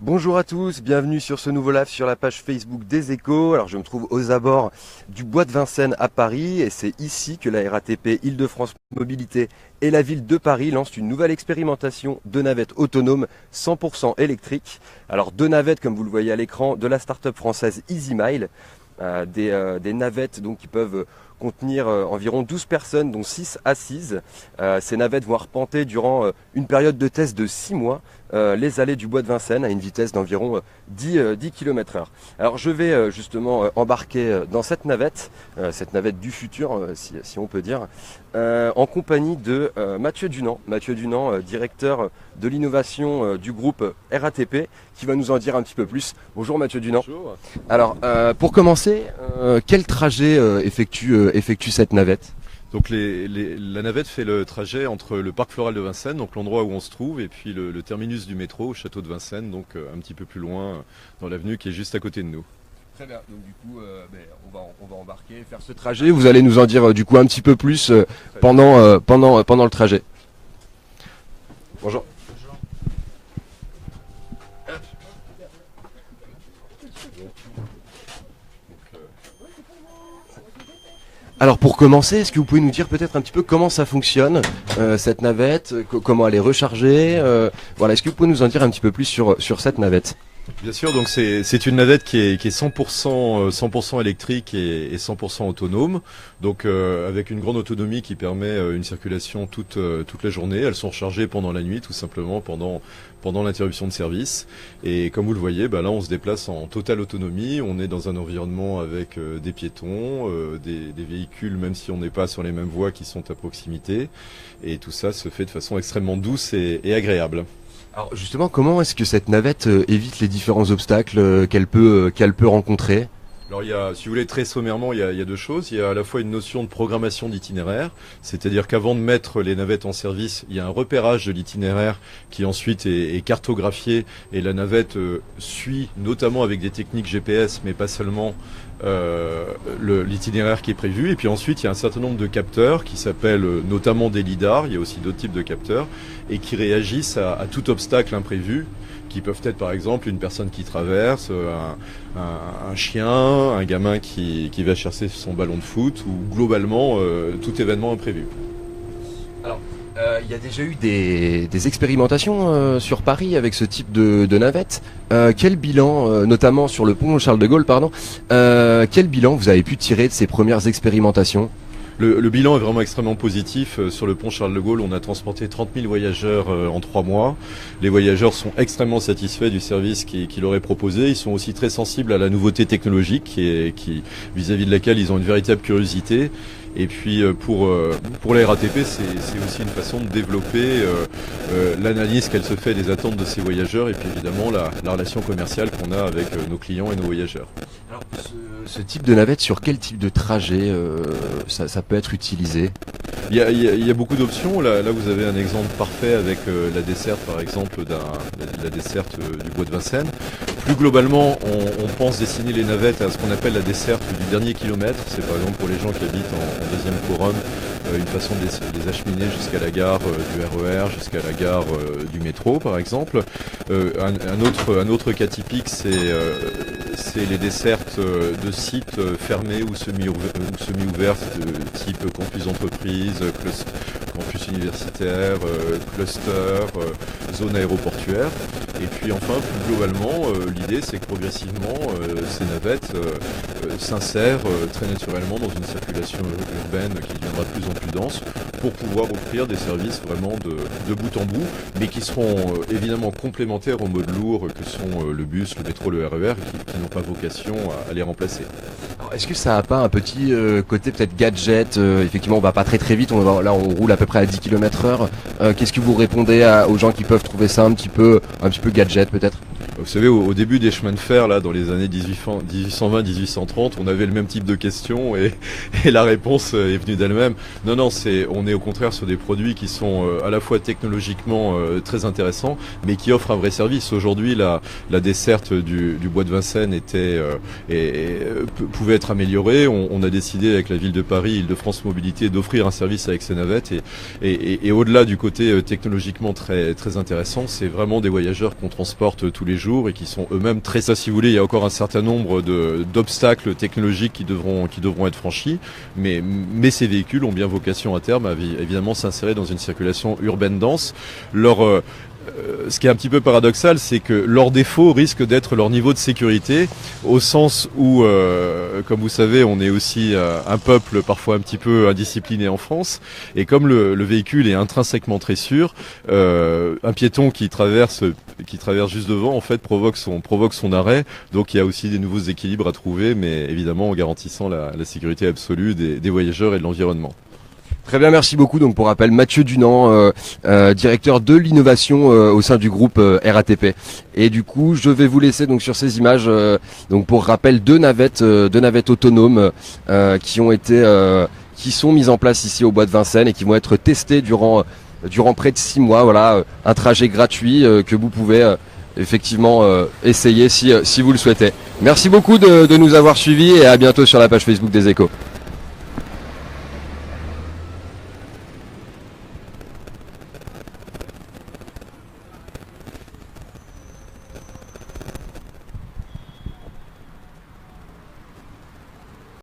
Bonjour à tous, bienvenue sur ce nouveau live sur la page Facebook des Échos. Alors je me trouve aux abords du Bois de Vincennes à Paris et c'est ici que la RATP Île-de-France Mobilité et la ville de Paris lancent une nouvelle expérimentation de navettes autonomes 100% électriques. Alors deux navettes comme vous le voyez à l'écran de la start-up française EasyMile, des navettes donc qui peuvent contenir environ 12 personnes dont 6 assises. Ces navettes vont arpenter durant une période de test de 6 mois les allées du Bois de Vincennes à une vitesse d'environ 10 km/h. Alors je vais justement embarquer dans cette navette du futur si on peut dire, en compagnie de Mathieu Dunant. Mathieu Dunant, directeur de l'innovation du groupe RATP, qui va nous en dire un petit peu plus. Bonjour Mathieu Dunant. Bonjour. Alors pour commencer, quel trajet effectue cette navette ? Donc la navette fait le trajet entre le parc floral de Vincennes, donc l'endroit où on se trouve, et puis le terminus du métro au château de Vincennes, donc un petit peu plus loin dans l'avenue qui est juste à côté de nous. Très bien, donc du coup on va embarquer et faire ce trajet. Vous allez nous en dire du coup un petit peu plus pendant le trajet. Bonjour. Alors pour commencer, est-ce que vous pouvez nous dire peut-être un petit peu comment ça fonctionne, cette navette, comment elle est rechargée, voilà, est-ce que vous pouvez nous en dire un petit peu plus sur cette navette ? Bien sûr, donc c'est une navette qui est 100% électrique et 100% autonome, donc avec une grande autonomie qui permet une circulation toute la journée. Elles sont rechargées pendant la nuit, tout simplement pendant l'interruption de service. Et comme vous le voyez, là on se déplace en totale autonomie. On est dans un environnement avec des piétons, des véhicules, même si on n'est pas sur les mêmes voies, qui sont à proximité. Et tout ça se fait de façon extrêmement douce et agréable. Alors justement, comment est-ce que cette navette évite les différents obstacles qu'elle peut rencontrer ? Alors si vous voulez très sommairement, il y a deux choses. Il y a à la fois une notion de programmation d'itinéraire, c'est-à-dire qu'avant de mettre les navettes en service, il y a un repérage de l'itinéraire qui ensuite est cartographié, et la navette suit, notamment avec des techniques GPS, mais pas seulement, l'itinéraire qui est prévu. Et puis ensuite, il y a un certain nombre de capteurs qui s'appellent notamment des lidars. Il y a aussi d'autres types de capteurs et qui réagissent à tout obstacle imprévu, qui peuvent être par exemple une personne qui traverse, un chien, un gamin qui va chercher son ballon de foot, ou globalement tout événement imprévu. Alors, il y a déjà eu des expérimentations sur Paris avec ce type de navette. Quel bilan, notamment sur le pont Charles de Gaulle, quel bilan vous avez pu tirer de ces premières expérimentations ? Le bilan est vraiment extrêmement positif. Sur le pont Charles de Gaulle, on a transporté 30 000 voyageurs en 3 mois. Les voyageurs sont extrêmement satisfaits du service qui leur est proposé. Ils sont aussi très sensibles à la nouveauté technologique qui vis-à-vis de laquelle ils ont une véritable curiosité. Et puis pour la RATP, c'est aussi une façon de développer l'analyse qu'elle se fait des attentes de ces voyageurs, et puis évidemment la relation commerciale qu'on a avec nos clients et nos voyageurs. Alors, ce type de navette, sur quel type de trajet ça peut être utilisé ? Il y a beaucoup d'options. Là, vous avez un exemple parfait avec la desserte, par exemple, la desserte du Bois de Vincennes. Plus globalement, on pense dessiner les navettes à ce qu'on appelle la desserte du dernier kilomètre. C'est par exemple pour les gens qui habitent en deuxième couronne, une façon de les acheminer jusqu'à la gare du RER, jusqu'à la gare du métro, par exemple. Un autre cas typique, c'est les dessertes de sites fermés ou semi-ouverts, de type campus d'entreprise, campus universitaire, cluster, zone aéroportuaire. Et puis enfin, plus globalement, l'idée c'est que progressivement, ces navettes s'insèrent très naturellement dans une circulation urbaine qui deviendra de plus en plus dense, pour pouvoir offrir des services vraiment de bout en bout, mais qui seront évidemment complémentaires aux modes lourds que sont le bus, le métro, le RER, qui n'ont pas vocation à les remplacer. Alors, est-ce que ça n'a pas un petit côté peut-être gadget ? Effectivement, on va pas très très vite, là on roule à peu près à 10 km/h. Qu'est-ce que vous répondez aux gens qui peuvent trouver ça un petit peu gadget peut-être ? Vous savez, au début des chemins de fer, là, dans les années 1820-1830, on avait le même type de questions et la réponse est venue d'elle-même. Non, on est au contraire sur des produits qui sont à la fois technologiquement très intéressants, mais qui offrent un vrai service. Aujourd'hui, la desserte du Bois de Vincennes pouvait être améliorée. On a décidé avec la ville de Paris, Île-de-France Mobilité, d'offrir un service avec ces navettes et au-delà du côté technologiquement très, très intéressant, c'est vraiment des voyageurs qu'on transporte tous les jours jours et qui sont eux-mêmes très ça, si vous voulez. Il y a encore un certain nombre d'obstacles technologiques qui devront être franchis, mais ces véhicules ont bien vocation à terme à évidemment s'insérer dans une circulation urbaine dense. Ce qui est un petit peu paradoxal, c'est que leur défaut risque d'être leur niveau de sécurité, au sens où, comme vous savez, on est aussi un peuple parfois un petit peu indiscipliné en France, et comme le véhicule est intrinsèquement très sûr, un piéton qui traverse juste devant, en fait, provoque son arrêt. Donc il y a aussi des nouveaux équilibres à trouver, mais évidemment en garantissant la sécurité absolue des voyageurs et de l'environnement. Très bien, merci beaucoup. Donc pour rappel, Mathieu Dunant, directeur de l'innovation au sein du groupe RATP. Et du coup, je vais vous laisser donc sur ces images, donc pour rappel, deux navettes autonomes qui sont mises en place ici au Bois de Vincennes et qui vont être testées durant près de 6 mois. Voilà, un trajet gratuit que vous pouvez effectivement essayer si vous le souhaitez. Merci beaucoup de nous avoir suivis et à bientôt sur la page Facebook des Échos.